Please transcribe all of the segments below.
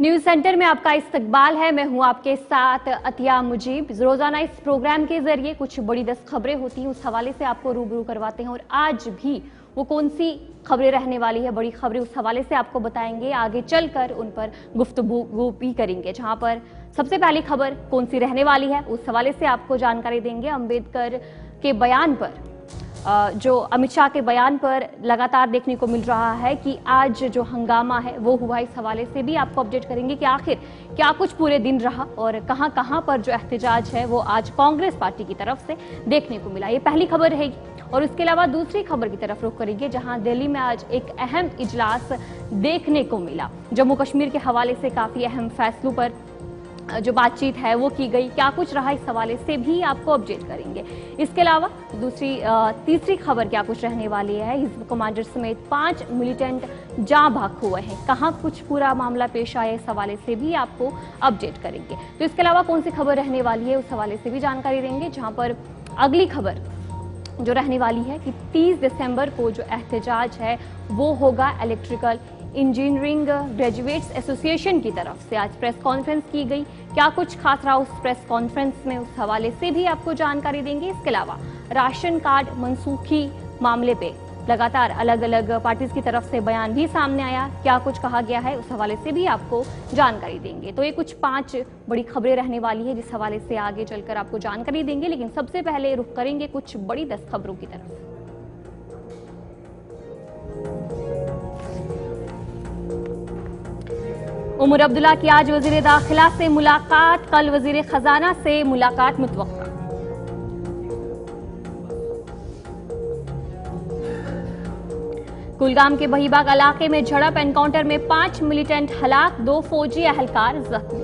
News centre में आपका इस्तकबाल है। मैं हूं आपके साथ अतिया मुजीब। रोजाना इस प्रोग्राम के जरिए कुछ बड़ी 10 खबरें होती हैं, उस हवाले से आपको रूबरू करवाते हैं और आज भी वो कौन सी खबरें रहने वाली है, बड़ी खबरें, उस हवाले से आपको बताएंगे। आगे चलकर उन पर गुफ्तगू भी करेंगे, जहां पर सबसे पहली खबर कौन सी रहने वाली है उस हवाले से आपको जानकारी देंगे। अंबेडकर के बयान पर, जो अमित शाह के बयान पर लगातार देखने को मिल रहा है कि आज जो हंगामा है वो हुआ, इस हवाले से भी आपको अपडेट करेंगे कि आखिर क्या कुछ पूरे दिन रहा और कहां कहां पर जो एहतजाज है वो आज कांग्रेस पार्टी की तरफ से देखने को मिला। ये पहली खबर रहेगी। और उसके अलावा दूसरी खबर की तरफ रुख करेंगे, जहां दिल्ली में आज एक अहम इजलास देखने को मिला। जम्मू कश्मीर के हवाले से काफी अहम फैसलों पर जो बातचीत है वो की गई, क्या कुछ रहा, इस हवाले से भी आपको अपडेट करेंगे। इसके अलावा तीसरी खबर क्या कुछ रहने वाली है। हिजबुल कमांडर समेत 5 मिलिटेंट जाँ भाग हुए हैं, कहां कुछ पूरा मामला पेश आया, इस हवाले से भी आपको अपडेट करेंगे। तो इसके अलावा कौन सी खबर रहने वाली है उस हवाले से भी जानकारी देंगे, जहां पर अगली खबर जो रहने वाली है कि 30 दिसंबर को जो एहतजाज है वो होगा इलेक्ट्रिकल इंजीनियरिंग ग्रेजुएट्स एसोसिएशन की तरफ से। आज प्रेस कॉन्फ्रेंस की गई, क्या कुछ खास रहा उस प्रेस कॉन्फ्रेंस में, उस हवाले से भी आपको जानकारी देंगे। इसके अलावा राशन कार्ड मनसूखी मामले पे लगातार अलग अलग पार्टीज की तरफ से बयान भी सामने आया, क्या कुछ कहा गया है उस हवाले से भी आपको जानकारी देंगे। तो ये कुछ 5 बड़ी खबरें रहने वाली है, जिस हवाले से आगे चलकर आपको जानकारी देंगे। लेकिन सबसे पहले रुख करेंगे कुछ बड़ी 10 खबरों की तरफ। उमर अब्दुल्ला की आज वजीर दाखिला से मुलाकात, कल वजीर खजाना से मुलाकात मुतवक्का। कुलगाम के बहीबाग इलाके में झड़प, एनकाउंटर में 5 मिलिटेंट हलाक, 2 फौजी एहलकार जख्मी।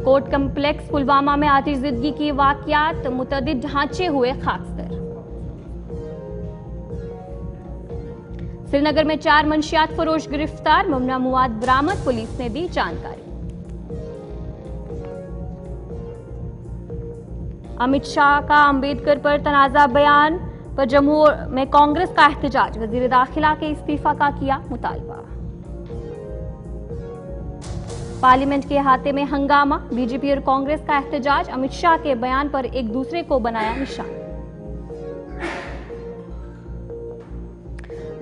कोर्ट कम्प्लेक्स पुलवामा में आतिशजिदगी की वाकयात, मुतअद्दिद ढांचे हुए खाकसर। श्रीनगर में 4 मंशियात फरोश गिरफ्तार, ममना मुआद बरामद, पुलिस ने दी जानकारी। अमित शाह का अंबेडकर पर तनाजा बयान पर जम्मू में कांग्रेस का एहतजाज, वजीर दाखिला के इस्तीफा का किया मुतालबा। पार्लियामेंट के अहाते में हंगामा, बीजेपी और कांग्रेस का एहतजाज, अमित शाह के बयान पर एक दूसरे को बनाया निशाना।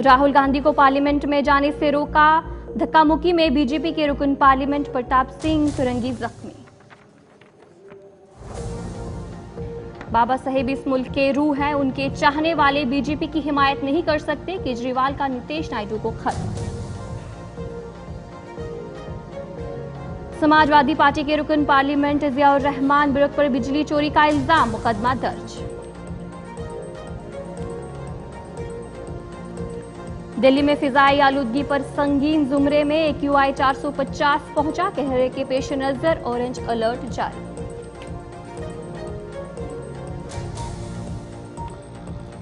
राहुल गांधी को पार्लियामेंट में जाने से रोका, धक्का मुक्की में बीजेपी के रुकन पार्लियामेंट प्रताप सिंह सुरंगी जख्मी। बाबा साहेब इस मुल्क के रूह हैं, उनके चाहने वाले बीजेपी की हिमायत नहीं कर सकते, केजरीवाल का नीतीश नायडू को खत। समाजवादी पार्टी के रुकन पार्लियामेंट जियाउर रहमान बुर्क पर बिजली चोरी का इल्जाम, मुकदमा दर्ज। दिल्ली में फिजाई आलूदगी पर संगीन जुमरे में AQI 450 पहुंचा, कहरे के पेश नजर ऑरेंज अलर्ट जारी।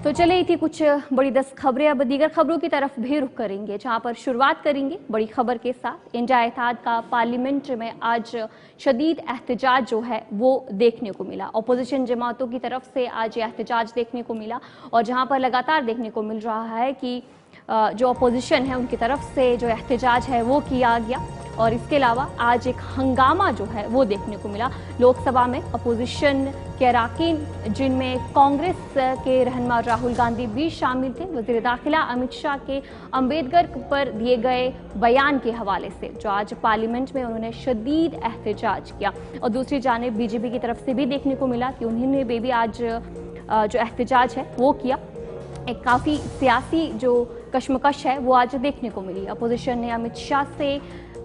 तो चले थी कुछ बड़ी 10 खबरें, अब दीगर खबरों की तरफ भी रुख करेंगे, जहां पर शुरुआत करेंगे बड़ी खबर के साथ। इंडिया इत्तेहाद का पार्लियामेंट में आज शदीद एहतजाज जो है वो देखने को मिला। अपोजिशन जमातों की तरफ से आज एहतजाज देखने को मिला और जहां पर लगातार देखने को मिल रहा है कि जो अपोजिशन है उनकी तरफ से जो एहतजाज है वो किया गया। और इसके अलावा आज एक हंगामा जो है वो देखने को मिला लोकसभा में। अपोजिशन के अरकान, जिनमें कांग्रेस के रहनुमा राहुल गांधी भी शामिल थे, वजीर दाखिला अमित शाह के अंबेडकर पर दिए गए बयान के हवाले से जो आज पार्लियामेंट में उन्होंने शदीद एहतजाज किया। और दूसरी जानिब बीजेपी की तरफ से भी देखने को मिला कि उन्होंने भी आज जो एहतजाज है वो किया। एक काफ़ी सियासी जो कश्मकश है वो आज देखने को मिली। अपोजिशन ने अमित शाह से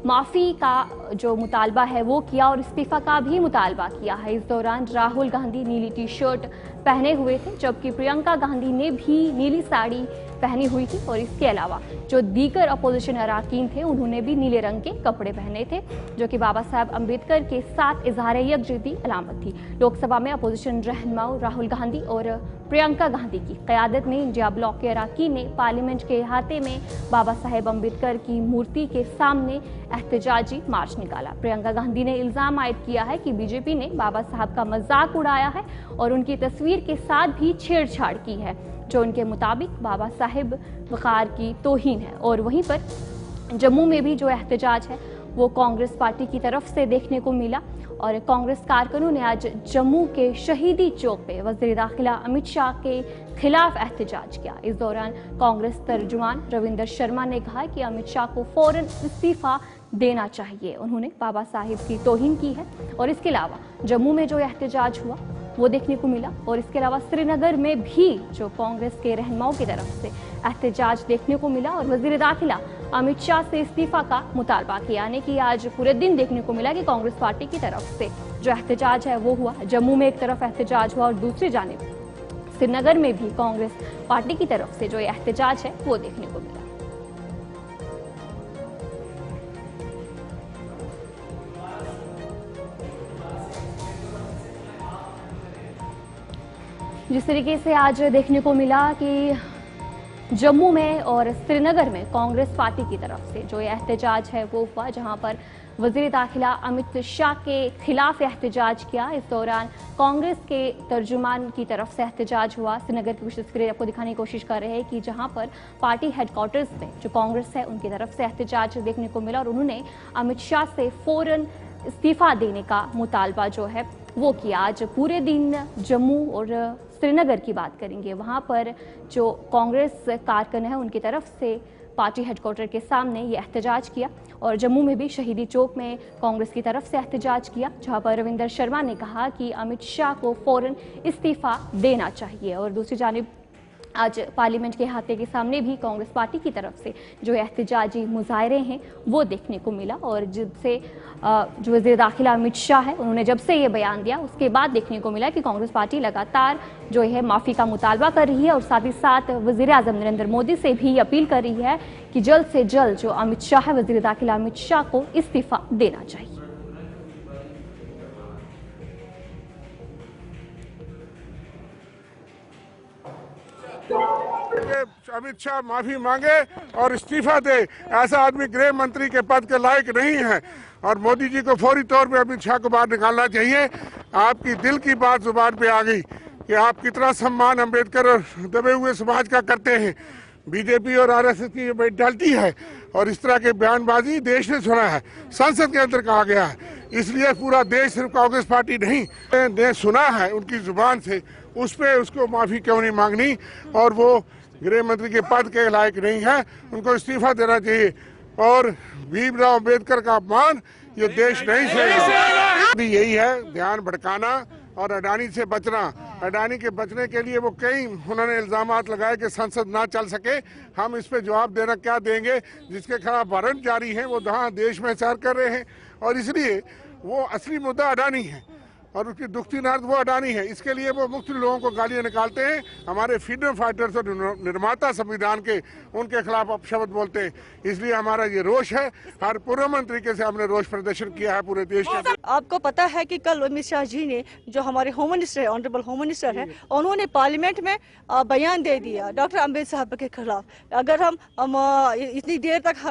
माफ़ी का जो मुतालबा है वो किया और इस्तीफा का भी मुतालबा किया है। इस दौरान राहुल गांधी नीली टी-शर्ट पहने हुए थे, जबकि प्रियंका गांधी ने भी नीली साड़ी पहनी हुई थी। और इसके अलावा जो दीगर अपोजिशन अरकान थे उन्होंने भी नीले रंग के कपड़े पहने थे, जो कि बाबा साहब अम्बेडकर के साथ इजहार यकजहती अलामत थी। लोकसभा में अपोजिशन रहनुमा राहुल गांधी और प्रियंका गांधी की क़यादत में इंडिया ब्लॉक के अरकान ने पार्लियामेंट के अहाते में बाबा साहेब अम्बेडकर की मूर्ति के सामने एहतजाजी मार्च निकाला। प्रियंका गांधी ने इल्ज़ाम आयद किया है कि बीजेपी ने बाबा साहब का मजाक उड़ाया है और उनकी तस्वीर के साथ भी छेड़छाड़ की है, जो उनके मुताबिक बाबा साहिब वक़ार की तौहीन है। और वहीं पर जम्मू में भी जो एहतजाज है वो कांग्रेस पार्टी की तरफ से देखने को मिला और कांग्रेस कारकुनों ने आज जम्मू के शहीदी चौक पे वज़ीर दाखिला अमित शाह के खिलाफ एहतजाज किया। इस दौरान कांग्रेस तर्जुमान रविंदर शर्मा ने कहा कि अमित शाह को फौरन इस्तीफा देना चाहिए। उन्होंने बाबा साहिब की तौहीन की है। और इसके अलावा जम्मू में जो एहतजाज हुआ वो देखने को मिला और इसके अलावा श्रीनगर में भी जो कांग्रेस के रहनुमाओं की तरफ से एहतजाज देखने को मिला और वज़ीर दाखिला अमित शाह से इस्तीफा का मुतालबा किया। यानी कि आज पूरे दिन देखने को मिला कि कांग्रेस पार्टी की तरफ से जो एहतजाज है वो हुआ। जम्मू में एक तरफ एहतजाज हुआ और दूसरी जानिब श्रीनगर में भी कांग्रेस पार्टी की तरफ से जो एहतजाज है वो देखने को मिला। जिस तरीके से आज देखने को मिला कि जम्मू में और श्रीनगर में कांग्रेस पार्टी की तरफ से जो एहतजाज है वो हुआ, जहां पर वज़ीर दाखिला अमित शाह के खिलाफ एहतजाज किया। इस दौरान कांग्रेस के तर्जुमान की तरफ से एहतजाज हुआ। श्रीनगर की कुछ तस्वीरें आपको दिखाने की कोशिश कर रहे हैं कि जहां पर पार्टी हेडक्वार्टर्स में जो कांग्रेस है उनकी तरफ से एहतजाज देखने को मिला और उन्होंने अमित शाह से फौरन इस्तीफा देने का मुतालबा जो है वो किया। आज पूरे दिन जम्मू और श्रीनगर की बात करेंगे, वहां पर जो कांग्रेस कारकुन है उनकी तरफ से पार्टी हेडक्वार्टर के सामने ये एहतजाज किया और जम्मू में भी शहीदी चौक में कांग्रेस की तरफ से एहतजाज किया, जहां पर रविंदर शर्मा ने कहा कि अमित शाह को फौरन इस्तीफा देना चाहिए। और दूसरी जानिब आज पार्लियामेंट के अहाते के सामने भी कांग्रेस पार्टी की तरफ से जो एहतजाजी मुजाहरे हैं वो देखने को मिला और जिससे जो वज़ीर दाखिला अमित शाह है उन्होंने जब से ये बयान दिया उसके बाद देखने को मिला कि कांग्रेस पार्टी लगातार जो है माफ़ी का मुतालबा कर रही है और साथ ही साथ वज़ीर आज़म नरेंद्र मोदी से भी अपील कर रही है कि जल्द से जल्द जो अमित शाह है वज़ीर दाखिला अमित शाह को इस्तीफा देना चाहिए। अमित शाह माफी मांगे और इस्तीफा दे। ऐसा आदमी गृह मंत्री के पद के लायक नहीं है और मोदी जी को फौरी तौर पे अमित शाह को बाहर निकालना चाहिए। आपकी दिल की बात जुबान पे आ गई कि आप कितना सम्मान अम्बेडकर और दबे हुए समाज का करते हैं। बीजेपी और आरएसएस की ये मेंटालिटी है और इस तरह के बयानबाजी देश ने सुना है, संसद के अंदर कहा गया है। इसलिए पूरा देश सिर्फ कांग्रेस पार्टी नहीं ने सुना है उनकी जुबान से, उस पर उसको माफी क्यों नहीं मांगनी। और वो गृह मंत्री के पद के लायक नहीं है, उनको इस्तीफा देना चाहिए। और भीमराव अम्बेडकर का अपमान ये देश नहीं सहेगा। यही है ध्यान भटकाना और अडानी से बचना। अडानी के बचने के लिए वो कई उन्होंने इल्जामात लगाए कि संसद ना चल सके। हम इस पे जवाब देना क्या देंगे, जिसके खिलाफ वारंट जारी है वो जहाँ देश में सैर कर रहे हैं और इसलिए वो असली मुद्दा अडानी है और उसकी दुखती नार्द वो अडानी है। इसके लिए वो मुख्य लोगों को गालियां निकालते हैं। हमारे फ्रीडम फाइटर्स और निर्माता संविधान के उनके खिलाफ अपशब्द बोलते हैं। इसलिए हमारा ये रोष है, हर पुरअमन तरीके से हमने रोष प्रदर्शन किया है पूरे देश के। आपको पता है कि कल अमित शाह जी ने जो हमारे होम मिनिस्टर है, ऑनरेबल होम मिनिस्टर है, उन्होंने पार्लियामेंट में बयान दे दिया डॉक्टर अम्बेडकर साहब के खिलाफ। अगर हम इतनी देर तक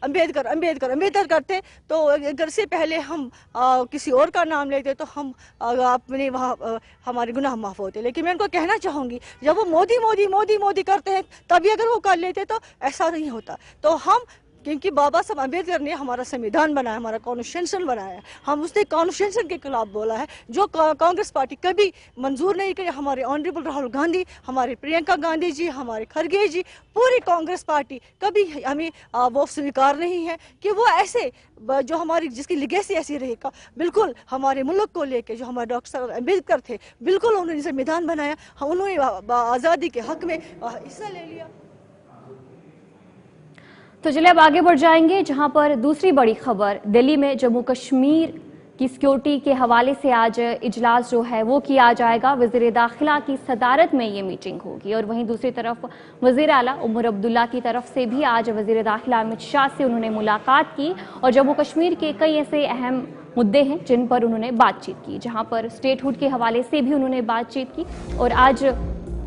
अम्बेडकर अम्बेडकर अम्बेडकर करते तो अगर से पहले हम किसी और का नाम लेते तो हम अपने वहाँ हमारे गुनाह माफ होते। लेकिन मैं उनको कहना चाहूँगी जब वो मोदी मोदी मोदी मोदी करते हैं तभी अगर वो कर लेते तो ऐसा नहीं होता। तो हम क्योंकि बाबा साहब अम्बेडकर ने हमारा संविधान बनाया, हमारा कॉन्स्टिट्यूशन बनाया, हम उसने कॉन्स्टिट्यूशन के खिलाफ बोला है जो कांग्रेस पार्टी कभी मंजूर नहीं करी। हमारे ऑनरेबल राहुल गांधी, हमारे प्रियंका गांधी जी, हमारे खरगे जी, पूरी कांग्रेस पार्टी कभी हमें वो स्वीकार नहीं है कि वो ऐसे जो हमारी जिसकी लिगेसी ऐसी रहेगा। बिल्कुल हमारे मुल्क को लेके जो हमारे डॉक्टर साहब अम्बेडकर थे, बिल्कुल उन्होंने संविधान बनाया, उन्होंने आज़ादी के हक में हिस्सा ले लिया। तो चलिए अब आगे बढ़ जाएंगे, जहां पर दूसरी बड़ी खबर दिल्ली में जम्मू कश्मीर की सिक्योरिटी के हवाले से आज इजलास जो है वो किया जाएगा। वज़ीर दाखिला की सदारत में ये मीटिंग होगी और वहीं दूसरी तरफ वज़ीर आला उमर अब्दुल्ला की तरफ से भी आज वज़ीर दाखिला अमित शाह से उन्होंने मुलाकात की और जम्मू कश्मीर के कई ऐसे अहम मुद्दे हैं जिन पर उन्होंने बातचीत की, जहाँ पर स्टेटहुड के हवाले से भी उन्होंने बातचीत की। और आज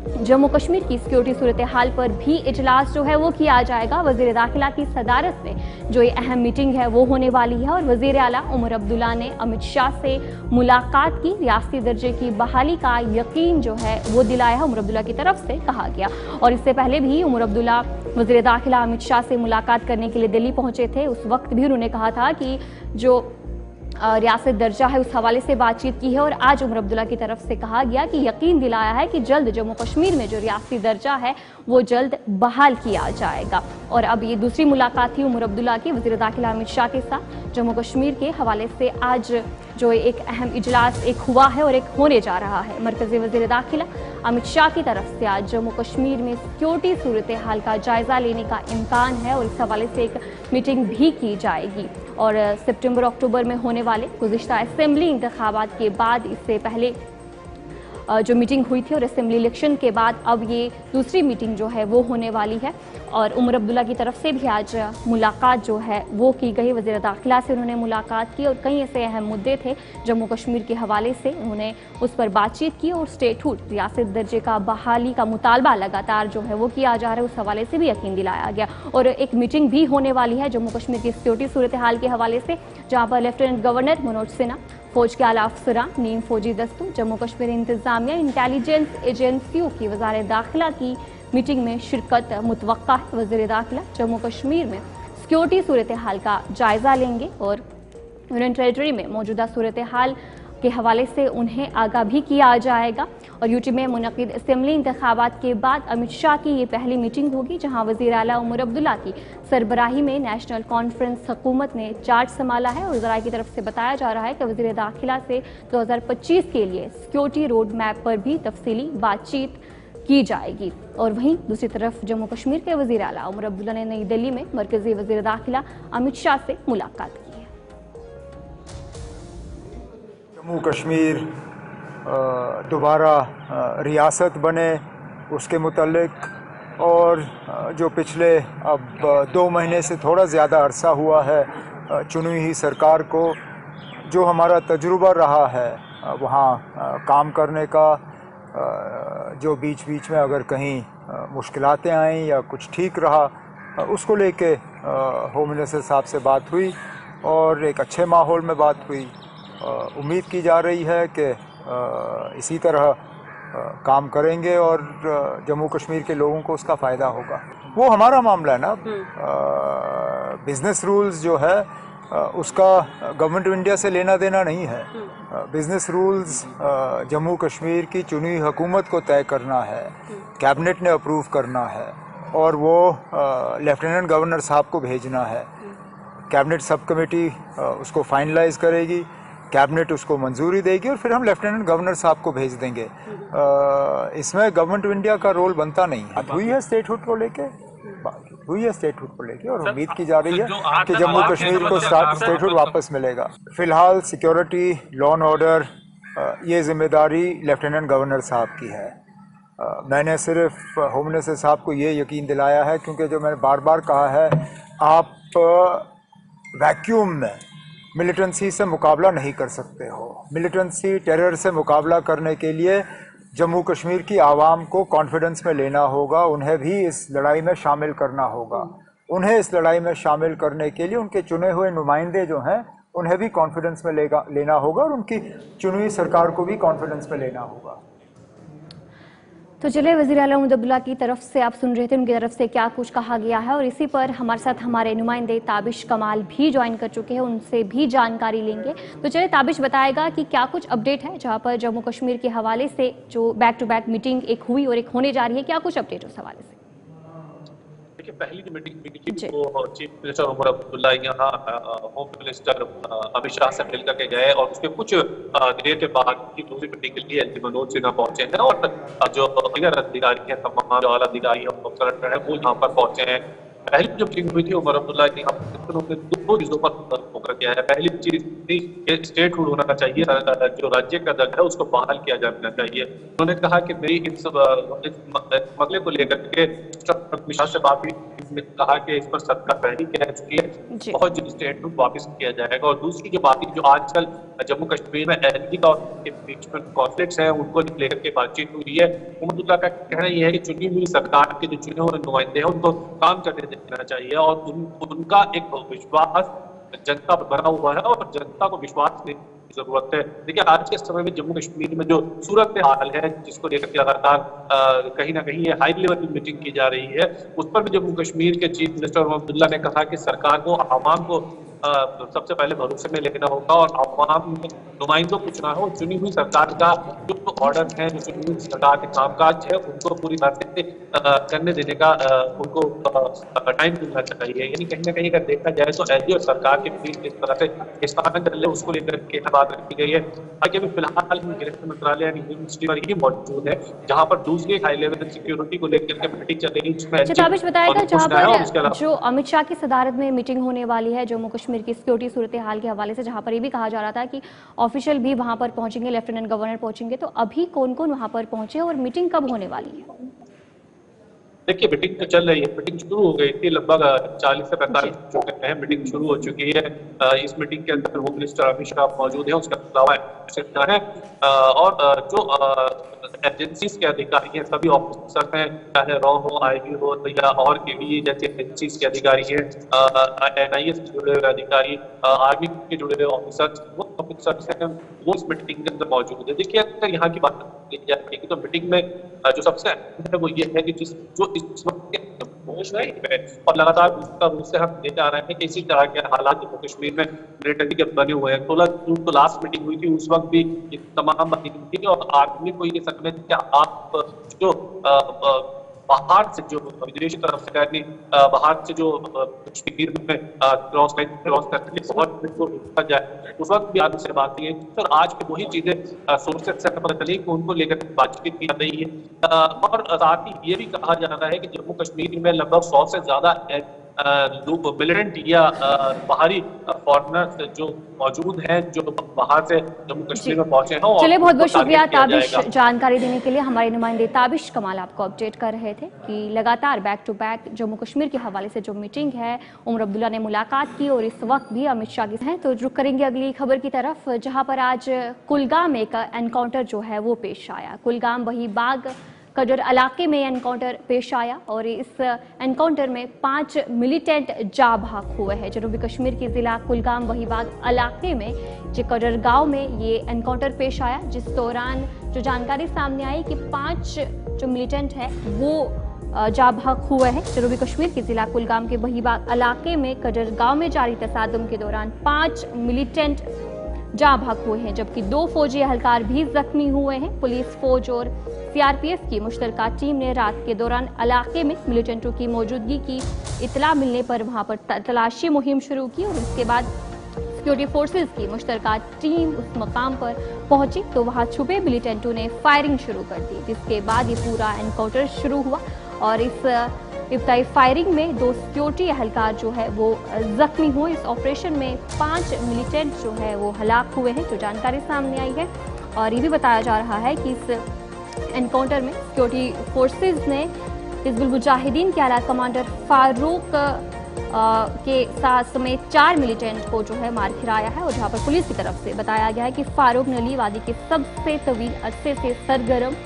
जम्मू कश्मीर की सिक्योरिटी सूरत हाल पर भी इजलास जो है वो किया जाएगा। वजीर दाखिला की सदारत में जो ये अहम मीटिंग है वो होने वाली है और वजीर आला उमर अब्दुल्ला ने अमित शाह से मुलाकात की। रियासती दर्जे की बहाली का यकीन जो है वो दिलाया है, उमर अब्दुल्ला की तरफ से कहा गया। और इससे पहले भी उमर अब्दुल्ला वजीर दाखिला अमित शाह से मुलाकात करने के लिए दिल्ली पहुंचे थे। उस वक्त भी उन्होंने कहा था कि जो रियासत दर्जा है उस हवाले से बातचीत की है और आज उमर अब्दुल्ला की तरफ से कहा गया कि यकीन दिलाया है कि जल्द जम्मू कश्मीर में जो रियासती दर्जा है वो जल्द बहाल किया जाएगा। और अब ये दूसरी मुलाकात थी उमर अब्दुल्ला की वजीर दाखिला अमित शाह के साथ। जम्मू कश्मीर के हवाले से आज जो एक अहम इजलास एक हुआ है और एक होने जा रहा है। मरकजी वजीर दाखिला अमित शाह की तरफ से आज जम्मू कश्मीर में सिक्योरिटी सूरत हाल का जायजा लेने का इम्कान है और इस हवाले से एक मीटिंग भी की जाएगी। और सितंबर अक्टूबर में होने वाले गुज़िश्ता असेंबली इंतखाबात के बाद इससे पहले जो मीटिंग हुई थी और असेंबली इलेक्शन के बाद अब ये दूसरी मीटिंग जो है वो होने वाली है। और उमर अब्दुल्ला की तरफ से भी आज मुलाकात जो है वो की गई। वज़ीर दाखिला से उन्होंने मुलाकात की और कई ऐसे अहम मुद्दे थे जम्मू कश्मीर के हवाले से, उन्होंने उस पर बातचीत की। और स्टेटहुड रियासत दर्जे का बहाली का मुतालबा लगातार जो है वो किया जा रहा है, उस हवाले से भी यकीन दिलाया गया। और एक मीटिंग भी होने वाली है जम्मू कश्मीर की सिक्योरिटी सूरत हाल के हवाले से, जहाँ पर लेफ्टिनेंट गवर्नर मनोज सिन्हा, फौज के आला अफसरान, नीम फौजी दस्तों, जम्मू कश्मीर इंतजामिया, इंटेलिजेंस एजेंसियों की वज़ारत दाखिला की मीटिंग में शिरकत मुतवक्का है। वज़ीर दाखिला जम्मू कश्मीर में सिक्योरिटी सूरत हाल का जायजा लेंगे और यूनियन टेरिटरी में मौजूदा सूरत हाल के हवाले से उन्हें आगाह भी किया जाएगा। और यूटी में मुनक़िद असेंबली इंतखाबात के बाद अमित शाह की ये पहली मीटिंग होगी, जहां वज़ीर आला उमर अब्दुल्ला की सरबराही में नेशनल कॉन्फ्रेंस हुकूमत ने चार्ज संभाला है। और ज़राए की तरफ से बताया जा रहा है कि वज़ीर दाखिला से 2025 के लिए सिक्योरिटी रोड मैप पर भी तफसीली बातचीत की जाएगी। और वहीं दूसरी तरफ जम्मू कश्मीर के वज़ीर आला उमर अब्दुल्ला ने नई दिल्ली में मरकज़ी वज़ीर दाखिला अमित शाह से मुलाकात की है। जम्मू कश्मीर दोबारा रियासत बने उसके मुतल्लिक और जो पिछले अब 2 महीने से थोड़ा ज़्यादा अरसा हुआ है चुनी हुई सरकार को जो हमारा तजुर्बा रहा है वहाँ काम करने का, जो बीच बीच में अगर कहीं मुश्किलातें आईं या कुछ ठीक रहा उसको लेके होम मिनिस्टर साहब से बात हुई और एक अच्छे माहौल में बात हुई। उम्मीद की जा रही है कि इसी तरह काम करेंगे और जम्मू कश्मीर के लोगों को उसका फ़ायदा होगा। वो हमारा मामला है ना, बिज़नेस रूल्स जो है उसका गवर्नमेंट ऑफ इंडिया से लेना देना नहीं है। बिज़नेस रूल्स जम्मू कश्मीर की चुनी हुई हुकूमत को तय करना है, कैबिनेट ने अप्रूव करना है और वो लेफ्टिनेंट गवर्नर साहब को भेजना है। कैबिनेट सब कमेटी उसको फाइनलाइज़ करेगी, कैबिनेट उसको मंजूरी देगी और फिर हम लेफ्टिनेंट गवर्नर साहब को भेज देंगे। इसमें गवर्नमेंट ऑफ इंडिया का रोल बनता नहीं है। हुई है स्टेटहुड को लेके, हुई है स्टेटहुड को लेके और उम्मीद की जा रही है कि जम्मू कश्मीर को स्टेटहुड वापस मिलेगा। फिलहाल सिक्योरिटी, लॉ एंड ऑर्डर ये जिम्मेदारी लेफ्टिनेंट गवर्नर साहब की है। मैंने सिर्फ होम मिनिस्टर साहब को ये यकीन दिलाया है क्योंकि जो मैंने बार बार कहा है, आप वैक्यूम में मिलिटेंसी से मुकाबला नहीं कर सकते हो। मिलिटेंसी टेरर से मुकाबला करने के लिए जम्मू कश्मीर की आवाम को कॉन्फिडेंस में लेना होगा, उन्हें भी इस लड़ाई में शामिल करना होगा। उन्हें इस लड़ाई में शामिल करने के लिए उनके चुने हुए नुमाइंदे जो हैं उन्हें भी कॉन्फिडेंस में लेना होगा और उनकी चुनी हुई सरकार को भी कॉन्फिडेंस में लेना होगा। तो चलिए, वज़ीर आला उमर अब्दुल्ला की तरफ से आप सुन रहे थे, उनकी तरफ से क्या कुछ कहा गया है और इसी पर हमारे साथ हमारे नुमाइंदे ताबिश कमाल भी ज्वाइन कर चुके हैं, उनसे भी जानकारी लेंगे। तो चलिए, ताबिश बताएगा कि क्या कुछ अपडेट है जहां पर जम्मू कश्मीर के हवाले से जो बैक टू बैक मीटिंग एक हुई और एक होने जा रही है, क्या कुछ अपडेट उस हवाले से? देखिए, पहली जो मीटिंग वो चीफ मिनिस्टर उमर अब्दुल्ला यहाँ होम मिनिस्टर अमित शाह से मिल करके गए और उसके कुछ देर के बाद की दूसरी मीटिंग के लिए एलजी मनोज सिन्हा पहुंचे हैं और जो दीगर अधिकारी हैं, तमाम जो आला अधिकारी है वो यहाँ पर पहुंचे हैं। पहली जो मीटिंग हुई थी उमर अब्दुल्ला की, उन्होंने 2 चीजों पर फोकस किया है। पहली चीज थी स्टेटहुड होना चाहिए, जो राज्य का दर्जा है उसको बहाल किया जाना चाहिए। उन्होंने कहा कि मेरी इस मसले को लेकर के से बात हुई, ने कहा कि इस पर सरकार पहले कह चुकी है, बहुत जल्द स्टेटमेंट वापस किया जाएगा। और दूसरी जो बात जो आजकल जम्मू कश्मीर में एलजी और के बीच में कॉन्फ्लिक्ट्स हैं, उनको लेकर के बातचीत हुई है। उमरुल्लाह का कहना यह है कि चुनी हुई सरकार के जो चुने हुए नुमाइंदे हैं उनको काम करने देना चाहिए और उनका एक विश्वास जनता पर बना हुआ है और जनता को विश्वास देने की जरूरत है। देखिए, आज के समय में जम्मू कश्मीर में जो सूरत हाल है, जिसको लेकर के लगातार कहीं ना कहीं ये हाई लेवल की मीटिंग की जा रही है, उस पर भी जम्मू कश्मीर के चीफ मिनिस्टर अब्दुल्ला ने कहा कि सरकार को आवाम को सबसे पहले भरोसे में लेना होगा और आवाम नुमाइंदों को चुना हो। चुनी हुई सरकार का जो ऑर्डर है, जो चुनी हुई सरकार के कामकाज है, उनको पूरी तरह से करने देने का उनको टाइम मिलना चाहिए। यानी कहीं ना कहीं अगर देखा जाए तो एलजी और सरकार के बीच किस तरह से स्थापना कर ले, उसको लेकर के बात रखी गई है। बाकी अभी फिलहाल गृह मंत्रालय यानी मिनिस्ट्री पर ही मौजूद है, जहाँ पर दूसरी हाई लेवल सिक्योरिटी को लेकर के मीटिंग चल रही है। ताबिश बताएगा, जहाँ पर जो अमित शाह की सदारत में मीटिंग होने वाली है जम्मू कश्मीर की सिक्योरिटी सूरत हाल के हवाले से, जहां पर ये भी कहा जा रहा था कि ऑफिशियल भी वहां पर पहुंचेंगे, लेफ्टिनेंट गवर्नर पहुंचेंगे, तो अभी कौन कौन वहां पर पहुंचे और मीटिंग कब होने वाली है? देखिए, मीटिंग तो चल रही है, मीटिंग शुरू हो गई थी, लगभग 40 से 45 चुके हैं, मीटिंग शुरू हो चुकी है। इस मीटिंग के अंदर होम मिनिस्टर अमित शाह मौजूद है, उसके अलावा है और जो एजेंसीज के अधिकारी हैं, सभी ऑफिसर हैं, चाहे रॉ हो, आईबी हो या और केडीए जैसे एजेंसीज के अधिकारी हैं, एनआईएस से जुड़े हुए अधिकारी, आर्मी के जुड़े हुए ऑफिसर्स, वो ऑफिसर्स हैं, वो इस मीटिंग के अंदर मौजूद है। देखिए, अगर यहाँ की बात की जाए तो मीटिंग में जो सबसे अहम है वो ये है कि जो इस वक्त और लगातार उसका रूप से हम देख आ रहे हैं कि इसी तरह के हालात जम्मू कश्मीर में मिलिट्री के बने हुए हैं। 16 जून को लास्ट मीटिंग हुई थी, उस वक्त भी ये तमाम बातें थी और आदमी को ये सकते हैं कि आप जो बाहर से जो विदेशी तरफ से यानी बाहर से जो कश्मीर में क्रॉस करके बहुत जाए, उस वक्त भी आदमी से बात की है। सर, आज भी वही चीजें सोर्सेज से पता चली कि उनको लेकर बातचीत की जा रही है और साथ ही ये भी कहा जा रहा है कि जम्मू कश्मीर में लगभग 100 से ज्यादा मिलिटेंट या बाहरी फॉरेनर्स जो मौजूद हैं, जो बाहर से जम्मू कश्मीर में पहुंचे हैं। चलिए, बहुत बहुत शुक्रिया ताबिश जानकारी देने के लिए। हमारे नुमाइंदे ताबिश कमाल आपको अपडेट कर रहे थे कि लगातार back to back Jammu Kashmir के हवाले से जो मीटिंग है, उमर अब्दुल्ला ने मुलाकात की और इस वक्त भी अमित शाह की है। तो रुक करेंगे अगली खबर की तरफ, जहां पर आज कुलगाम एक एनकाउंटर जो है वो पेश आया। कुलगाम वही बाग कदर इलाके में एनकाउंटर पेश आया और इस एनकाउंटर में 5 मिलिटेंट जा भाग हुए हैं। जनूबी कश्मीर के जिला कुलगाम वहीबाग इलाके में कदर गांव में ये एनकाउंटर पेश आया, जिस दौरान जो जानकारी सामने आई कि 5 जो मिलिटेंट है वो जा भाग हुए हैं। जनूबी कश्मीर के जिला कुलगाम के वहीबाग इलाके में कदर गांव में जारी तसादुम के दौरान 5 मिलिटेंट जा भाग हुए हैं, जबकि 2 फौजी एहलकार भी जख्मी हुए हैं। पुलिस फौज और सीआरपीएफ की मुश्तरका टीम ने रात के दौरान इलाके में मिलिटेंटों की मौजूदगी की इतला मिलने पर वहां पर तलाशी मुहिम शुरू की और उसके बाद सिक्योरिटी फोर्सेज की मुश्तरका टीम उस मकाम पर पहुंची तो वहां छुपे मिलिटेंटों ने फायरिंग शुरू कर दी, जिसके बाद ये पूरा एनकाउंटर शुरू हुआ और इस इब्तदाई फायरिंग में 2 सिक्योरिटी एहलकार जो है वो जख्मी हुए। इस ऑपरेशन में 5 मिलिटेंट जो है वो हलाक हुए हैं, जो जानकारी सामने आई है। और ये भी बताया जा रहा है कि इस एनकाउंटर में सिक्योरिटी फोर्सेज ने हिजबुल मुजाहिदीन के आला कमांडर फारूक के साथ समेत 4 मिलिटेंट को जो है मार गिराया है और जहां पर पुलिस की तरफ से बताया गया है कि फारूक नली वादी के सबसे तवील अरसे से सरगर्म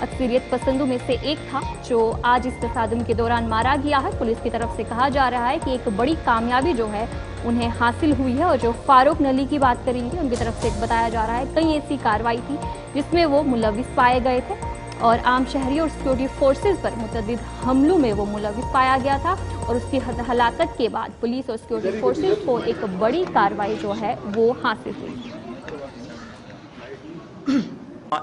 अक्सरियत पसंदों में से एक था, जो आज इस तसादुम के दौरान मारा गया है। पुलिस की तरफ से कहा जा रहा है कि एक बड़ी कामयाबी जो है उन्हें हासिल हुई है और जो फारूक नली की बात करेंगे उनकी तरफ से बताया जा रहा है कई ऐसी कार्रवाई थी जिसमें वो मुलविस पाए गए थे और आम शहरी और सिक्योरिटी फोर्सेज पर मुतअद्दिद हमलों में वो मुलविस पाया गया था और उसकी हलाकत के बाद पुलिस और सिक्योरिटी फोर्सेज को एक बड़ी कार्रवाई जो है वो हासिल हुई।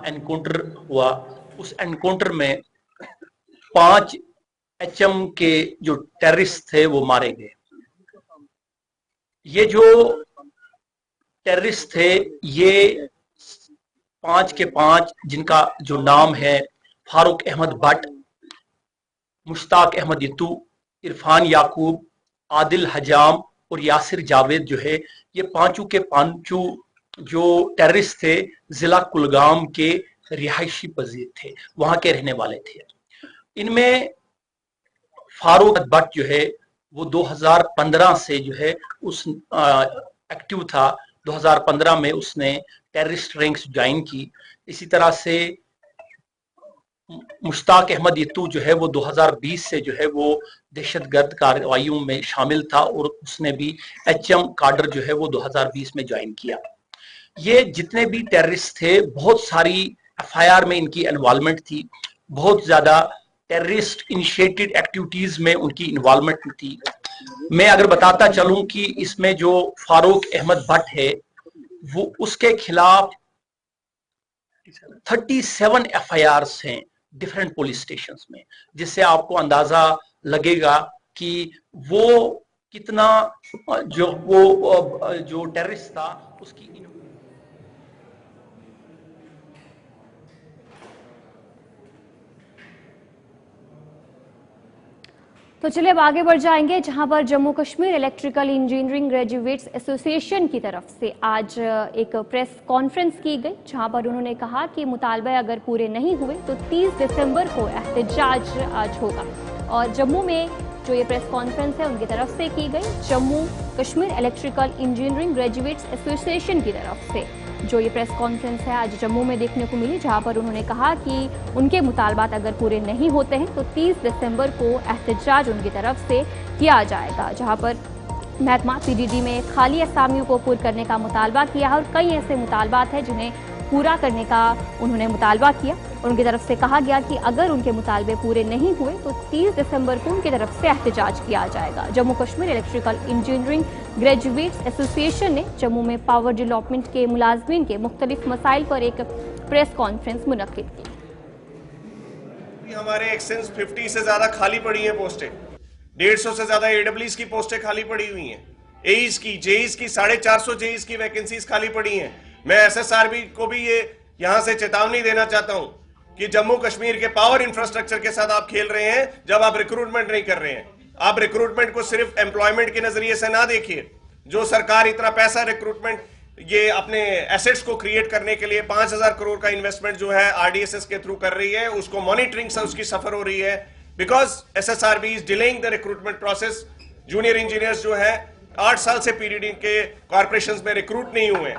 एनकाउंटर हुआ, उस एनकाउंटर में 5 एचएम के जो टेररिस्ट थे वो मारे गए। ये जो टेररिस्ट थे ये 5 के 5 जिनका जो नाम है फारूक अहमद भट्ट, मुश्ताक अहमद यतू, इरफान याकूब, आदिल हजाम और यासिर जावेद जो है, ये पांचों के पांचों जो टेररिस्ट थे जिला कुलगाम के रिहायशी पजीर थे, वहां के रहने वाले थे। इनमें फारूक भट्ट जो है वो 2015 से जो है उस एक्टिव था। 2015 में उसने टेररिस्ट रैंक्स ज्वाइन की। इसी तरह से मुश्ताक अहमद यत्तू जो है वो 2020 से जो है वो दहशतगर्द कार्रवाइयों में शामिल था और उसने भी HM काडर जो है वो 2020 में ज्वाइन किया। ये जितने भी टेररिस्ट थे, बहुत सारी FIR में इनकी इन्वॉल्वमेंट थी, बहुत ज्यादा टेररिस्ट इनिशिएटेड एक्टिविटीज में उनकी इन्वॉल्वमेंट थी। मैं अगर बताता चलूं कि इसमें जो फारूक अहमद भट्ट है वो उसके खिलाफ 37 FIRs हैं डिफरेंट पुलिस स्टेशंस में, जिससे आपको अंदाजा लगेगा कि वो कितना जो टेररिस्ट था उसकी। तो चलिए अब आगे बढ़ जाएंगे, जहां पर Jammu Kashmir electrical engineering graduates association की तरफ से आज एक प्रेस कॉन्फ्रेंस की गई, जहां पर उन्होंने कहा कि मुतालबे अगर पूरे नहीं हुए तो 30 दिसंबर को एहतजाज आज होगा। और जम्मू में जो ये प्रेस कॉन्फ्रेंस है उनकी तरफ से की गई, Jammu Kashmir electrical engineering graduates association की तरफ से जो ये प्रेस कॉन्फ्रेंस है आज जम्मू में देखने को मिली, जहां पर उन्होंने कहा कि उनके मुतालबात अगर पूरे नहीं होते हैं तो 30 दिसंबर को एहतजाज उनकी तरफ से किया जाएगा। जहां पर महकमा PDD में खाली असामियों को पूरा करने का मुतालबा किया है और कई ऐसे मुतालबात हैं जिन्हें पूरा करने का उन्होंने मुतालबा किया और उनकी तरफ से कहा गया कि अगर उनके मुतालबे पूरे नहीं हुए तो 30 दिसंबर को उनकी तरफ से एहतजाज किया जाएगा। Jammu Kashmir electrical engineering graduates association ने जम्मू में पावर डेवलपमेंट के मुलाजमीन के मुख्तलिफ मसाइल पर एक प्रेस कॉन्फ्रेंस मुनक्किद की। हमारे एक्सेंस 50 से ज्यादा खाली पड़ी है पोस्टें, 150 से ज्यादा AWS की पोस्टें खाली पड़ी हुई हैं, AEs की, JEs की 450 JEs की वैकेंसीज खाली पड़ी हैं। मैं SSRB को भी ये यहां से चेतावनी देना चाहता हूं कि जम्मू कश्मीर के पावर इंफ्रास्ट्रक्चर के साथ आप खेल रहे हैं जब आप रिक्रूटमेंट नहीं कर रहे हैं। आप रिक्रूटमेंट को सिर्फ एम्प्लॉयमेंट के नजरिए से ना देखिए। जो सरकार इतना पैसा रिक्रूटमेंट ये अपने एसेट्स को क्रिएट करने के लिए 5000 करोड़ का इन्वेस्टमेंट जो है RDSS के थ्रू कर रही है, उसको मॉनिटरिंग से उसकी सफर हो रही है because SSRB is delaying the recruitment process. Junior engineers जो है 8 साल से PDD के कॉर्पोरेशन में रिक्रूट नहीं हुए।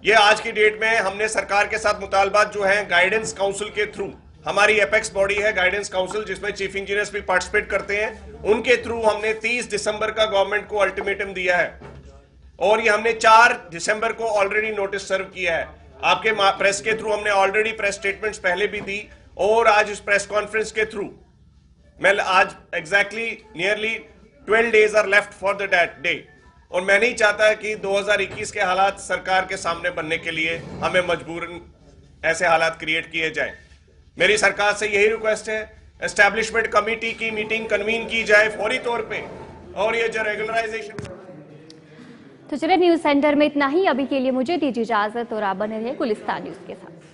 ये आज की डेट में हमने सरकार के साथ मुतालबात जो है गाइडेंस काउंसिल के थ्रू, हमारी एपेक्स बॉडी है गाइडेंस काउंसिल जिसमें चीफ इंजीनियर्स भी पार्टिसिपेट करते हैं, उनके थ्रू हमने 30 दिसंबर का गवर्नमेंट को अल्टीमेटम दिया है और ये हमने 4 दिसंबर को ऑलरेडी नोटिस सर्व किया है। आपके प्रेस के थ्रू हमने ऑलरेडी प्रेस स्टेटमेंट्स पहले भी दी और आज इस प्रेस कॉन्फ्रेंस के थ्रू मैं आज exactly nearly 12 days are left for the day और मैं नहीं चाहता कि 2021 के हालात सरकार के सामने बनने के लिए हमें मजबूरन ऐसे हालात क्रिएट किए जाएं। मेरी सरकार से यही रिक्वेस्ट है, एस्टैब्लिशमेंट कमेटी की मीटिंग कन्वीन की जाए फौरी तौर पे और ये जो रेगुलराइजेशन। तो चलिए न्यूज सेंटर में इतना ही अभी के लिए, मुझे दीजिए इजाजत और आप बने रहिए गुलिस्तान न्यूज के साथ।